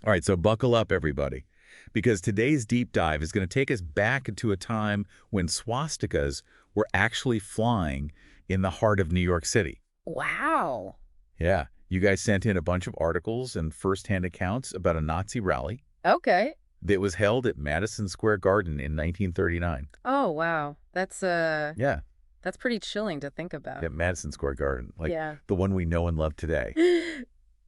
All right, so buckle up, everybody, because today's deep dive is going to take us back into a time when swastikas were actually flying in the heart of New York City. Wow. Yeah, you guys sent in a bunch of articles and firsthand accounts about a Nazi rally Okay. that was held at Madison Square Garden in 1939. Oh, wow. Yeah, That's pretty chilling to think about. at Madison Square Garden, like Yeah. the one we know and love today.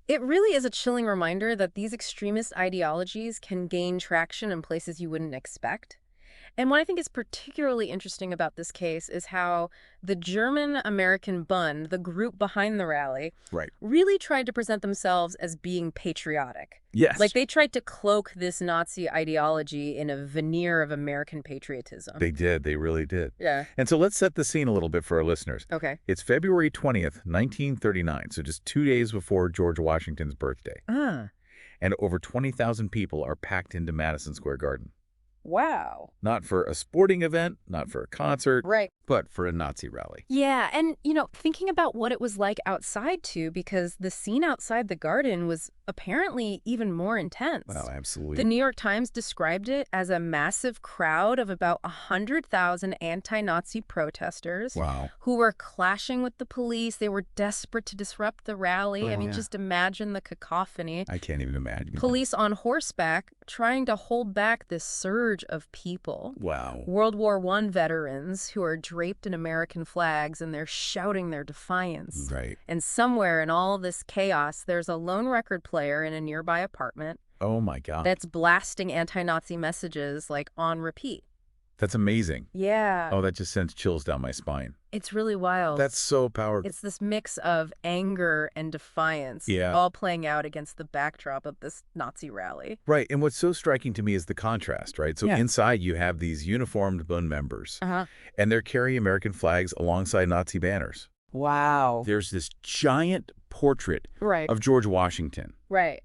It really is a chilling reminder that these extremist ideologies can gain traction in places you wouldn't expect. And what I think is particularly interesting about this case is how the German-American Bund, the group behind the rally, Right. really tried to present themselves as being patriotic. Yes. Like they tried to cloak this Nazi ideology in a veneer of American patriotism. They did. They really did. Yeah. And so let's set the scene a little bit for our listeners. Okay. It's February 20th, 1939, so just 2 days before George Washington's birthday. Ah. And over 20,000 people are packed into Madison Square Garden. Wow. Not for a sporting event, not for a concert, Right. but for a Nazi rally. Yeah, and, thinking about what it was like outside, too, because the scene outside the garden was apparently even more intense. Wow, absolutely. The New York Times described it as a massive crowd of about 100,000 anti-Nazi protesters Wow. who were clashing with the police. They were desperate to disrupt the rally. Oh, I mean, yeah. just imagine the cacophony. I can't even imagine. Police on horseback trying to hold back this surge of people. Wow. World War I veterans who are draped in American flags and they're shouting their defiance. Right. And somewhere in all this chaos, there's a lone record player in a nearby apartment Oh, my God. that's blasting anti-Nazi messages like on repeat. That's amazing. Yeah. Oh, that just sends chills down my spine. It's really wild. That's so powerful. It's this mix of anger and defiance, Yeah. all playing out against the backdrop of this Nazi rally. Right, and what's so striking to me is the contrast, right? So Yeah. inside you have these uniformed Bund members, Uh-huh. and they're carrying American flags alongside Nazi banners. Wow. There's this giant portrait Right. of George Washington, Right.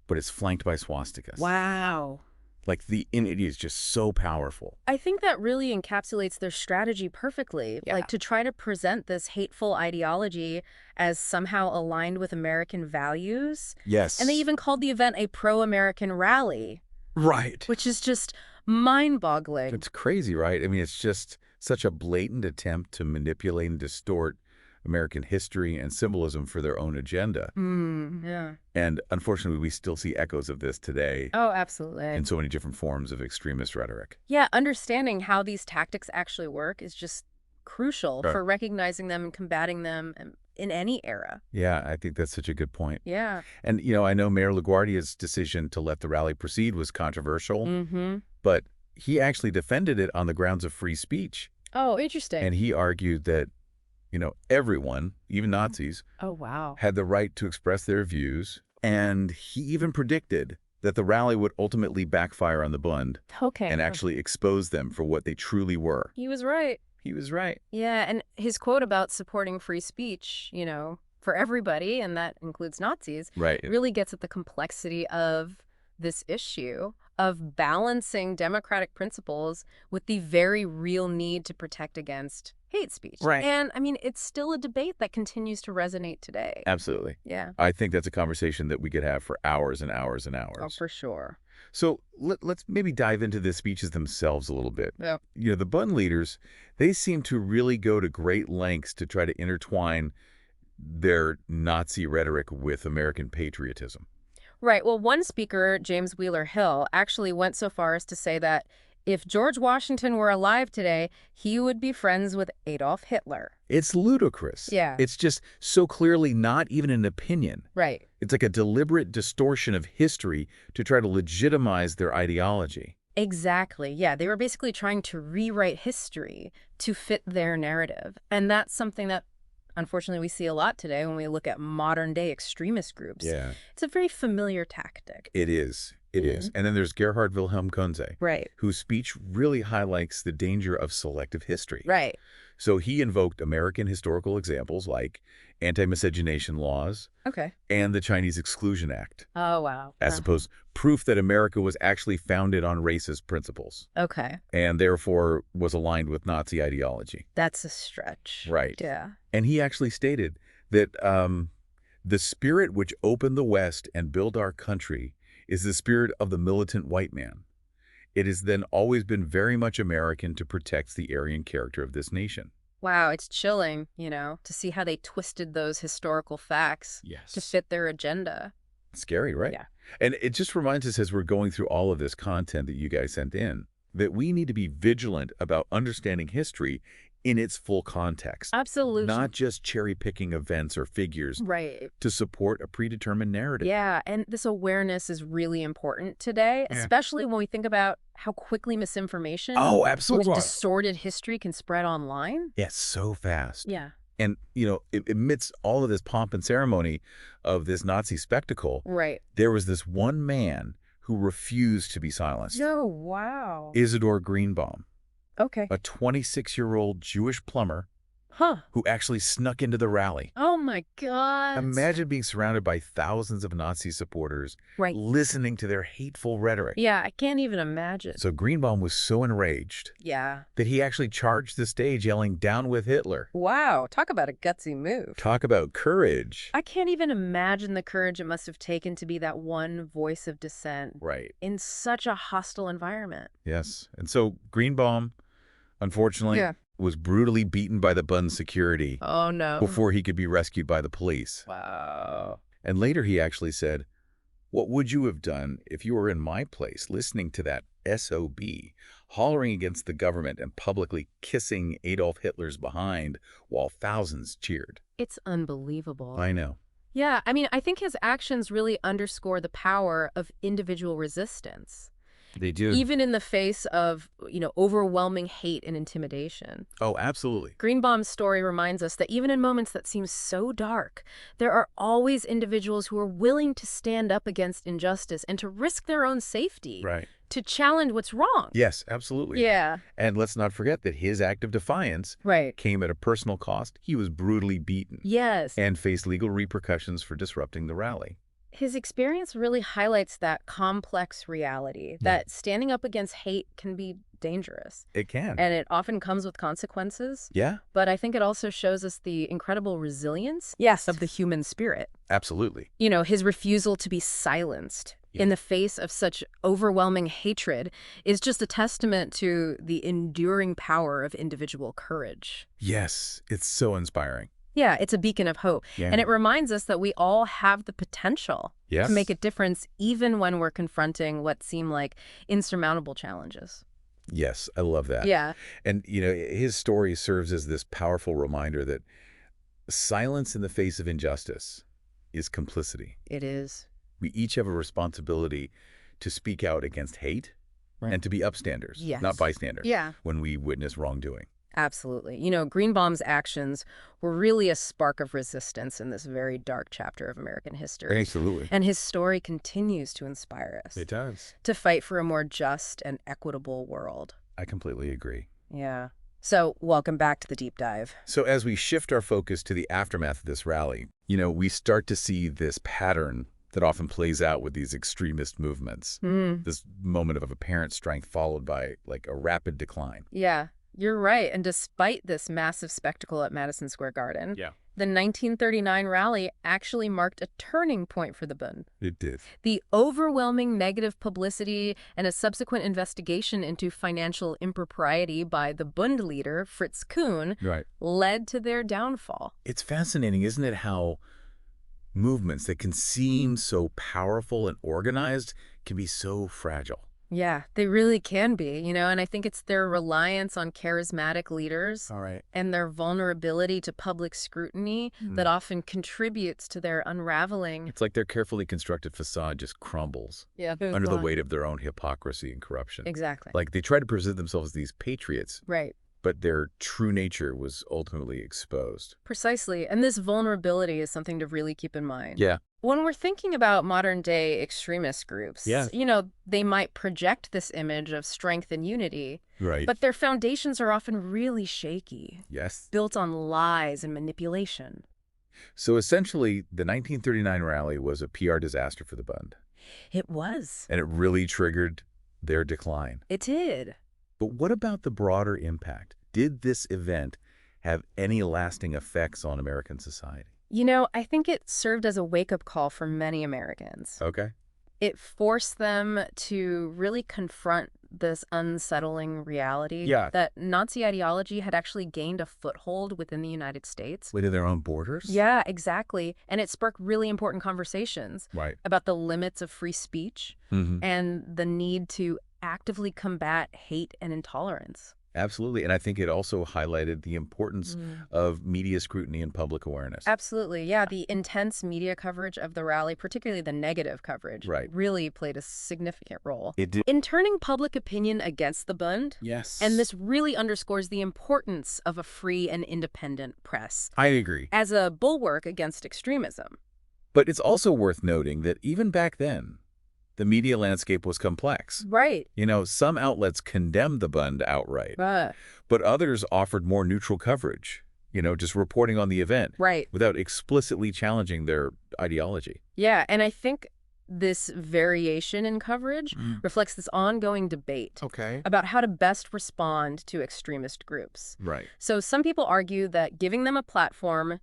but it's flanked by swastikas. Wow. Like it is just so powerful. I think that really encapsulates their strategy perfectly. Yeah. Like to try to present this hateful ideology as somehow aligned with American values. Yes. And they even called the event a pro-American rally, Right. which is just mind-boggling. It's crazy, right? I mean, it's just such a blatant attempt to manipulate and distort American history and symbolism for their own agenda. Yeah. And unfortunately, we still see echoes of this today Oh, absolutely. in so many different forms of extremist rhetoric. Yeah, understanding how these tactics actually work is just crucial Right. for recognizing them and combating them in any era. Yeah, I think that's such a good point. Yeah. And, I know Mayor LaGuardia's decision to let the rally proceed was controversial, Mm-hmm. but he actually defended it on the grounds of free speech. Oh, interesting. And he argued that, everyone, even Nazis, Oh, wow. had the right to express their views. And he even predicted that the rally would ultimately backfire on the Bund Okay. and actually expose them for what they truly were. He was right. He was right. Yeah, and his quote about supporting free speech, for everybody, and that includes Nazis, Right. really gets at the complexity of this issue of balancing democratic principles with the very real need to protect against hate speech. Right. And, I mean, it's still a debate that continues to resonate today. Absolutely. Yeah. I think that's a conversation that we could have for hours and hours and hours. Oh, for sure. So let's maybe dive into the speeches themselves a little bit. Yeah. The Bund leaders, they seem to really go to great lengths to try to intertwine their Nazi rhetoric with American patriotism. Right. Well, one speaker, James Wheeler Hill, actually went so far as to say that if George Washington were alive today, he would be friends with Adolf Hitler. It's ludicrous. Yeah. It's just so clearly not even an opinion. Right. It's like a deliberate distortion of history to try to legitimize their ideology. Exactly. Yeah. They were basically trying to rewrite history to fit their narrative. And that's something that, unfortunately, we see a lot today when we look at modern-day extremist groups. Yeah. It's a very familiar tactic. It is. It is. And then there's Gerhard Wilhelm Kunze, Right. whose speech really highlights the danger of selective history. Right. So he invoked American historical examples like anti-miscegenation laws Okay. and the Chinese Exclusion Act Oh, wow. as opposed proof that America was actually founded on racist principles Okay. and therefore was aligned with Nazi ideology. That's a stretch. Right. Yeah. And he actually stated that the spirit which opened the West and built our country is the spirit of the militant white man. It has then always been very much American to protect the Aryan character of this nation. Wow, it's chilling, to see how they twisted those historical facts to Yes. fit their agenda. Scary, right? Yeah. And it just reminds us as we're going through all of this content that you guys sent in, that we need to be vigilant about understanding history in its full context. Absolutely. Not just cherry-picking events or figures Right. to support a predetermined narrative. Yeah, and this awareness is really important today, Yeah. especially when we think about how quickly misinformation Oh, or absolutely. distorted history can spread online. Yes, so fast. Yeah. And, amidst all of this pomp and ceremony of this Nazi spectacle, Right. there was this one man who refused to be silenced. Oh, wow. Isidore Greenbaum, Okay. a 26-year-old Jewish plumber Huh. who actually snuck into the rally. Oh, my God. Imagine being surrounded by thousands of Nazi supporters, Right. listening to their hateful rhetoric. Yeah, I can't even imagine. So Greenbaum was so enraged Yeah. that he actually charged the stage yelling, "Down with Hitler." Wow. Talk about a gutsy move. Talk about courage. I can't even imagine the courage it must have taken to be that one voice of dissent Right. in such a hostile environment. Yes. And so Greenbaum, unfortunately, Yeah. was brutally beaten by the Bund security Oh, no. before he could be rescued by the police. Wow. And later he actually said, "What would you have done if you were in my place listening to that SOB, hollering against the government and publicly kissing Adolf Hitler's behind while thousands cheered?" It's unbelievable. I know. Yeah, I mean, I think his actions really underscore the power of individual resistance, They do. even in the face of, overwhelming hate and intimidation. Oh, absolutely. Greenbaum's story reminds us that even in moments that seem so dark, there are always individuals who are willing to stand up against injustice and to risk their own safety Right. to challenge what's wrong. Yes, absolutely. Yeah. And let's not forget that his act of defiance Right. came at a personal cost. He was brutally beaten Yes. and faced legal repercussions for disrupting the rally. His experience really highlights that complex reality, that standing up against hate can be dangerous. It can. And it often comes with consequences. Yeah, But I think it also shows us the incredible resilience of the human spirit. absolutely. His refusal to be silenced in the face of such overwhelming hatred is just a testament to the enduring power of individual courage. Yes, it's so inspiring. Yeah, it's a beacon of hope. Yeah. And it reminds us that we all have the potential Yes. to make a difference even when we're confronting what seem like insurmountable challenges. Yes, I love that. Yeah. And, his story serves as this powerful reminder that silence in the face of injustice is complicity. It is. We each have a responsibility to speak out against hate and to be upstanders, Yes. not bystanders, Yeah. when we witness wrongdoing. Absolutely. Greenbaum's actions were really a spark of resistance in this very dark chapter of American history. Absolutely. And his story continues to inspire us It does. to fight for a more just and equitable world. I completely agree. Yeah. So, welcome back to the deep dive. So as we shift our focus to the aftermath of this rally, we start to see this pattern that often plays out with these extremist movements. This moment of apparent strength followed by, like, a rapid decline. Yeah, you're right. And despite this massive spectacle at Madison Square Garden, the 1939 rally actually marked a turning point for the Bund. It did. The overwhelming negative publicity and a subsequent investigation into financial impropriety by the Bund leader, Fritz Kuhn, Right. led to their downfall. It's fascinating, isn't it, how movements that can seem so powerful and organized can be so fragile. Yeah, they really can be, and I think it's their reliance on charismatic leaders All right. and their vulnerability to public scrutiny that often contributes to their unraveling. It's like their carefully constructed facade just crumbles under the weight of their own hypocrisy and corruption. Exactly. Like, they try to present themselves as these patriots, Right. but their true nature was ultimately exposed. Precisely. And this vulnerability is something to really keep in mind. Yeah. When we're thinking about modern-day extremist groups, they might project this image of strength and unity, Right. but their foundations are often really shaky, Yes. built on lies and manipulation. So essentially, the 1939 rally was a PR disaster for the Bund, It was. and it really triggered their decline. It did. But what about the broader impact? Did this event have any lasting effects on American society? I think it served as a wake-up call for many Americans. Okay. It forced them to really confront this unsettling reality Yeah. that Nazi ideology had actually gained a foothold within the United States. Within their own borders? Yeah, exactly. And it sparked really important conversations Right. about the limits of free speech and the need to actively combat hate and intolerance. Absolutely. And I think it also highlighted the importance of media scrutiny and public awareness. Absolutely. Yeah, the intense media coverage of the rally, particularly the negative coverage, Right. really played a significant role It did. in turning public opinion against the Bund. Yes. And this really underscores the importance of a free and independent press I agree. as a bulwark against extremism. But it's also worth noting that even back then, the media landscape was complex. Right. Some outlets condemned the Bund outright, Right. but others offered more neutral coverage, just reporting on the event Right. without explicitly challenging their ideology. Yeah, and I think this variation in coverage reflects this ongoing debate Okay. about how to best respond to extremist groups. Right. So some people argue that giving them a platform,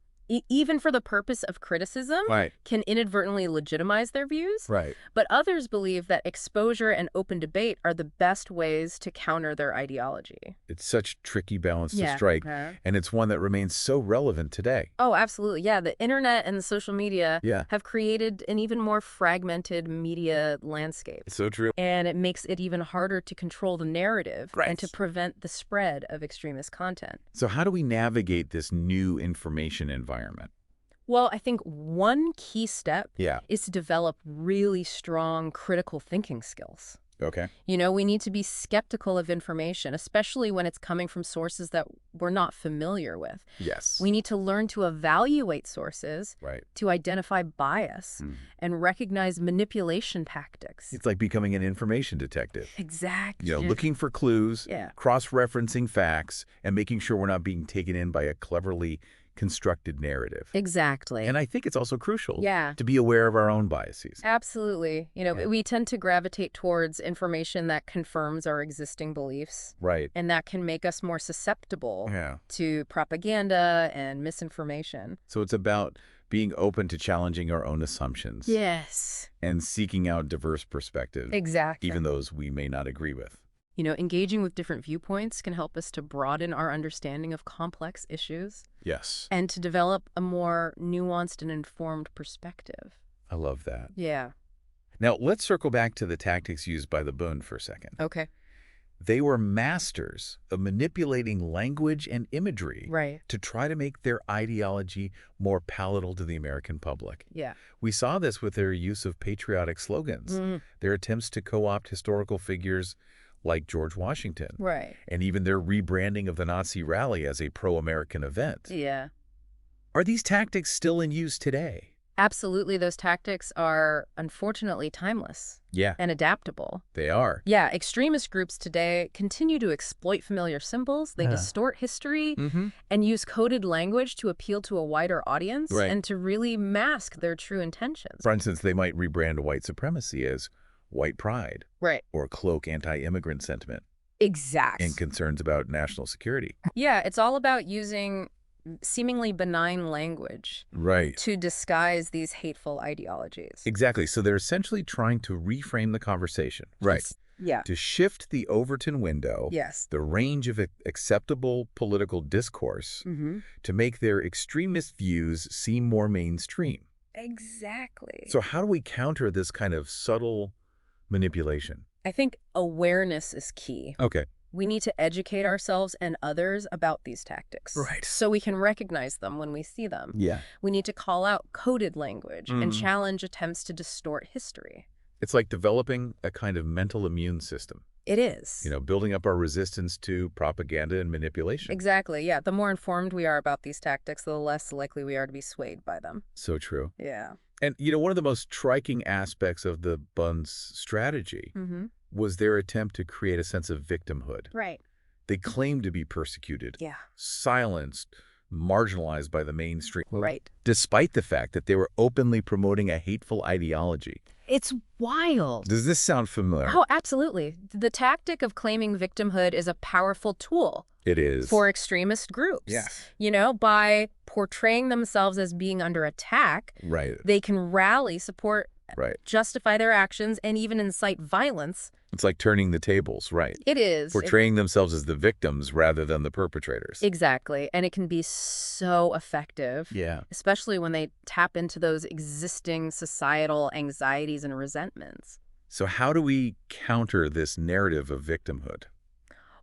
even for the purpose of criticism, Right. can inadvertently legitimize their views. Right. But others believe that exposure and open debate are the best ways to counter their ideology. It's such a tricky balance to Yeah. strike, and it's one that remains so relevant today. Oh, absolutely. Yeah, the internet and the social media Yeah. have created an even more fragmented media landscape. So true. And it makes it even harder to control the narrative Right. and to prevent the spread of extremist content. So how do we navigate this new information environment? Well, I think one key step Yeah. is to develop really strong critical thinking skills. Okay. We need to be skeptical of information, especially when it's coming from sources that we're not familiar with. Yes. We need to learn to evaluate sources, Right. to identify bias, and recognize manipulation tactics. It's like becoming an information detective. Exactly. Looking for clues, Yeah. cross-referencing facts, and making sure we're not being taken in by a cleverly constructed narrative. Exactly. And I think it's also crucial Yeah. to be aware of our own biases. Absolutely. We tend to gravitate towards information that confirms our existing beliefs, Right. and that can make us more susceptible Yeah. to propaganda and misinformation. So it's about being open to challenging our own assumptions Yes. and seeking out diverse perspectives, Exactly. even those we may not agree with. Engaging with different viewpoints can help us to broaden our understanding of complex issues Yes. and to develop a more nuanced and informed perspective. I love that. Yeah. Now, let's circle back to the tactics used by the Bund for a second. Okay. They were masters of manipulating language and imagery Right. to try to make their ideology more palatable to the American public. Yeah. We saw this with their use of patriotic slogans, their attempts to co-opt historical figures like George Washington, Right. and even their rebranding of the Nazi rally as a pro-American event. Yeah. Are these tactics still in use today? Absolutely. Those tactics are unfortunately timeless Yeah, and adaptable. they are. Yeah, extremist groups today continue to exploit familiar symbols. They distort history and use coded language to appeal to a wider audience Right. and to really mask their true intentions. For instance, they might rebrand white supremacy as white pride Right. or cloak anti-immigrant sentiment Exactly. and concerns about national security. Yeah, it's all about using seemingly benign language Right. to disguise these hateful ideologies. Exactly. So they're essentially trying to reframe the conversation. Right. Yeah. To shift the Overton window, Yes. the range of acceptable political discourse, to make their extremist views seem more mainstream. Exactly. So how do we counter this kind of subtle manipulation? I think awareness is key. Okay. We need to educate ourselves and others about these tactics. Right. So we can recognize them when we see them. Yeah. We need to call out coded language and challenge attempts to distort history. It's like developing a kind of mental immune system, It is. building up our resistance to propaganda and manipulation. Exactly. Yeah. The more informed we are about these tactics, the less likely we are to be swayed by them. So true. Yeah. And, one of the most striking aspects of the Bund's strategy was their attempt to create a sense of victimhood. Right. They claimed to be persecuted, Yeah. silenced, marginalized by the mainstream, Right. despite the fact that they were openly promoting a hateful ideology. It's wild. Does this sound familiar? Oh, absolutely. The tactic of claiming victimhood is a powerful tool It is. for extremist groups. Yes. By portraying themselves as being under attack, Right. they can rally support Right. justify their actions, and even incite violence. It's like turning the tables, right? It is. Portraying themselves as the victims rather than the perpetrators. Exactly. And it can be so effective. Yeah. Especially when they tap into those existing societal anxieties and resentments. So how do we counter this narrative of victimhood?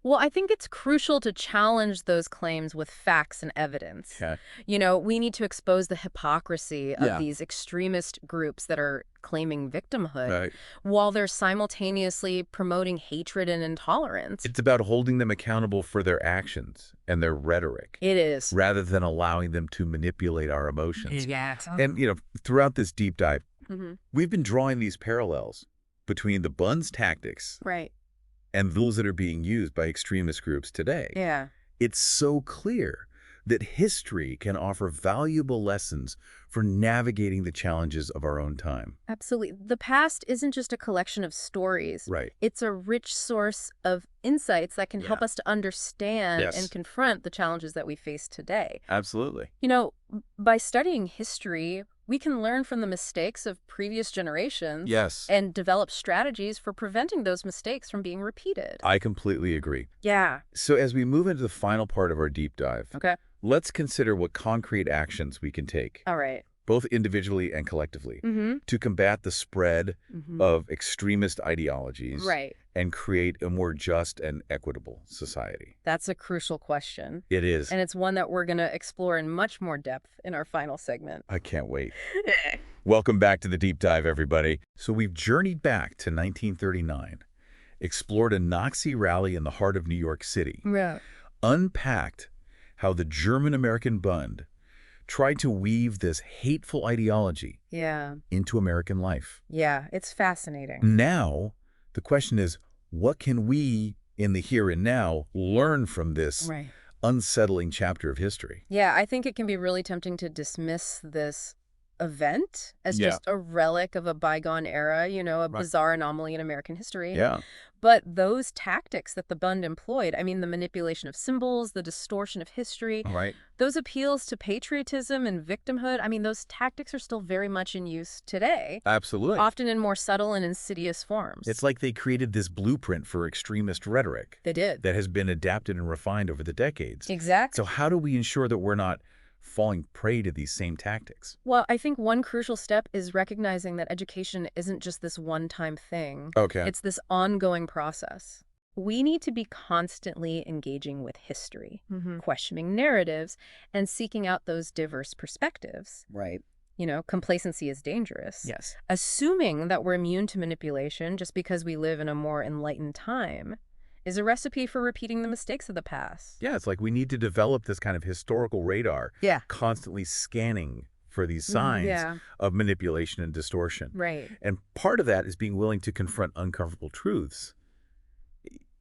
Well, I think it's crucial to challenge those claims with facts and evidence. Okay. We need to expose the hypocrisy of Yeah. these extremist groups that are claiming victimhood Right. while they're simultaneously promoting hatred and intolerance. It's about holding them accountable for their actions and their rhetoric, It is. rather than allowing them to manipulate our emotions. Yeah. And, throughout this deep dive, Mm-hmm. we've been drawing these parallels between the Bun's tactics Right. and those that are being used by extremist groups today. Yeah. It's so clear that history can offer valuable lessons for navigating the challenges of our own time. Absolutely. The past isn't just a collection of stories. Right. It's a rich source of insights that can help Yeah. us to understand Yes. and confront the challenges that we face today. Absolutely. By studying history, we can learn from the mistakes of previous generations Yes. and develop strategies for preventing those mistakes from being repeated. I completely agree. Yeah. So as we move into the final part of our deep dive, Okay. let's consider what concrete actions we can take, All right. both individually and collectively, Mm-hmm. to combat the spread Mm-hmm. of extremist ideologies Right. and create a more just and equitable society. That's a crucial question. It is. And it's one that we're going to explore in much more depth in our final segment. I can't wait. Welcome back to the deep dive, everybody. So we've journeyed back to 1939, explored a Nazi rally in the heart of New York City, Yeah. unpacked how the German-American Bund tried to weave this hateful ideology Yeah. into American life. Yeah. It's fascinating. Now, the question is, what can we, in the here and now, learn from this Right. unsettling chapter of history? Yeah, I think it can be really tempting to dismiss this event as Yeah. just a relic of a bygone era, a Right. bizarre anomaly in American history. Yeah. But those tactics that the Bund employed, I mean, the manipulation of symbols, the distortion of history, All right. those appeals to patriotism and victimhood, I mean, those tactics are still very much in use today, Absolutely. often in more subtle and insidious forms. It's like they created this blueprint for extremist rhetoric They did. that has been adapted and refined over the decades. Exactly. So how do we ensure that we're not falling prey to these same tactics? Well, I think one crucial step is recognizing that education isn't just this one-time thing. Okay. It's this ongoing process. We need to be constantly engaging with history, questioning narratives, and seeking out those diverse perspectives. Right. Complacency is dangerous. Yes. Assuming that we're immune to manipulation just because we live in a more enlightened time is a recipe for repeating the mistakes of the past. Yeah, it's like we need to develop this kind of historical radar, Yeah. constantly scanning for these signs Yeah. of manipulation and distortion. Right. And part of that is being willing to confront uncomfortable truths,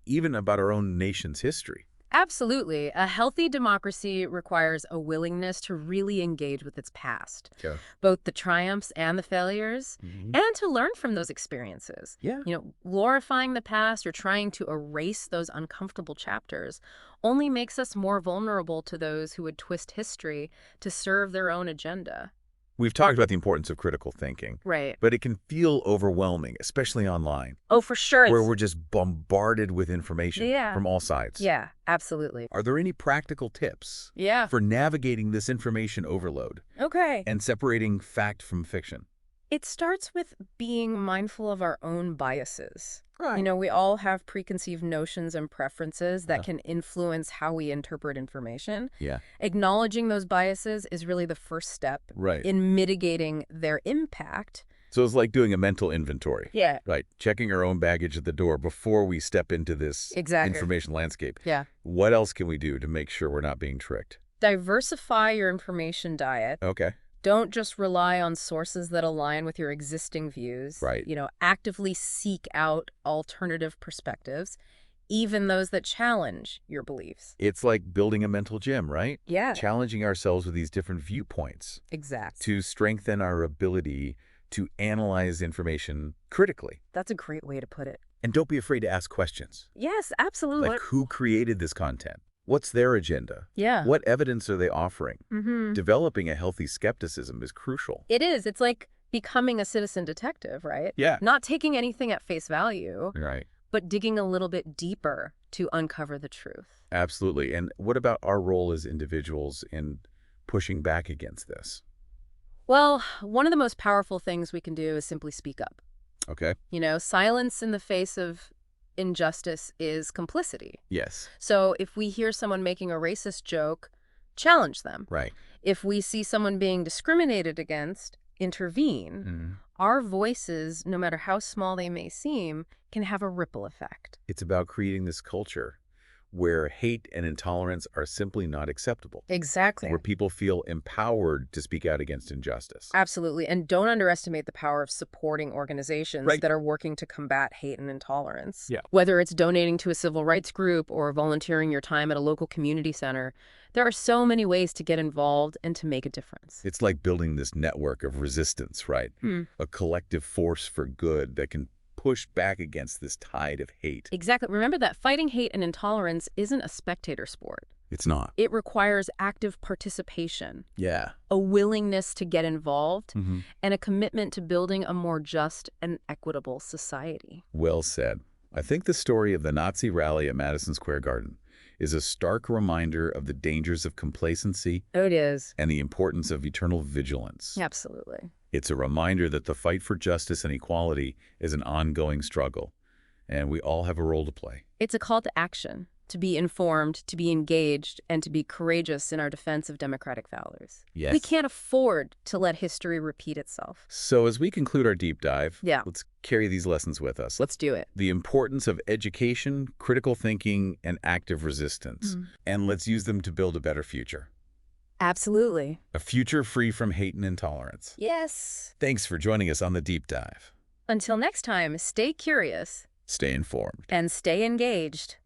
even about our own nation's history. Absolutely. A healthy democracy requires a willingness to really engage with its past, Yeah. both the triumphs and the failures, and to learn from those experiences. Yeah. Glorifying the past or trying to erase those uncomfortable chapters only makes us more vulnerable to those who would twist history to serve their own agenda. We've talked about the importance of critical thinking, Right. but it can feel overwhelming, especially online, Oh, for sure. where we're just bombarded with information Yeah. from all sides. Yeah, absolutely. Are there any practical tips Yeah. for navigating this information overload Okay. and separating fact from fiction? It starts with being mindful of our own biases. Right. We all have preconceived notions and preferences that Yeah. can influence how we interpret information. Yeah. Acknowledging those biases is really the first step Right. in mitigating their impact. So it's like doing a mental inventory. Yeah. Right. Checking our own baggage at the door before we step into this Exactly. information landscape. Yeah. What else can we do to make sure we're not being tricked? Diversify your information diet. Okay. Don't just rely on sources that align with your existing views. Right. Actively seek out alternative perspectives, even those that challenge your beliefs. It's like building a mental gym, right? Yeah. Challenging ourselves with these different viewpoints Exactly. to strengthen our ability to analyze information critically. That's a great way to put it. And don't be afraid to ask questions. Yes, absolutely. Like, who created this content? What's their agenda? Yeah. What evidence are they offering? Mm-hmm. Developing a healthy skepticism is crucial. It is. It's like becoming a citizen detective, right? Yeah. Not taking anything at face value, Right. but digging a little bit deeper to uncover the truth. Absolutely. And what about our role as individuals in pushing back against this? Well, one of the most powerful things we can do is simply speak up. Okay. Silence in the face of injustice is complicity. Yes. So if we hear someone making a racist joke, challenge them. Right. If we see someone being discriminated against, intervene. Mhm. Our voices, no matter how small they may seem, can have a ripple effect. It's about creating this culture where hate and intolerance are simply not acceptable, Exactly. where people feel empowered to speak out against injustice. Absolutely. And don't underestimate the power of supporting organizations Right. that are working to combat hate and intolerance. Yeah. Whether it's donating to a civil rights group or volunteering your time at a local community center, there are so many ways to get involved and to make a difference. It's like building this network of resistance, right? A collective force for good that can push back against this tide of hate. Exactly. Remember that fighting hate and intolerance isn't a spectator sport. It's not. It requires active participation, Yeah. a willingness to get involved, Mm-hmm. and a commitment to building a more just and equitable society. Well said. I think the story of the Nazi rally at Madison Square Garden is a stark reminder of the dangers of complacency Oh, it is. and the importance of eternal vigilance. Absolutely. It's a reminder that the fight for justice and equality is an ongoing struggle, and we all have a role to play. It's a call to action, to be informed, to be engaged, and to be courageous in our defense of democratic values. Yes. We can't afford to let history repeat itself. So as we conclude our deep dive, Yeah. let's carry these lessons with us. Let's do it. The importance of education, critical thinking, and active resistance. And let's use them to build a better future. Absolutely. A future free from hate and intolerance. Yes. Thanks for joining us on the deep dive. Until next time, stay curious Stay informed. and stay engaged.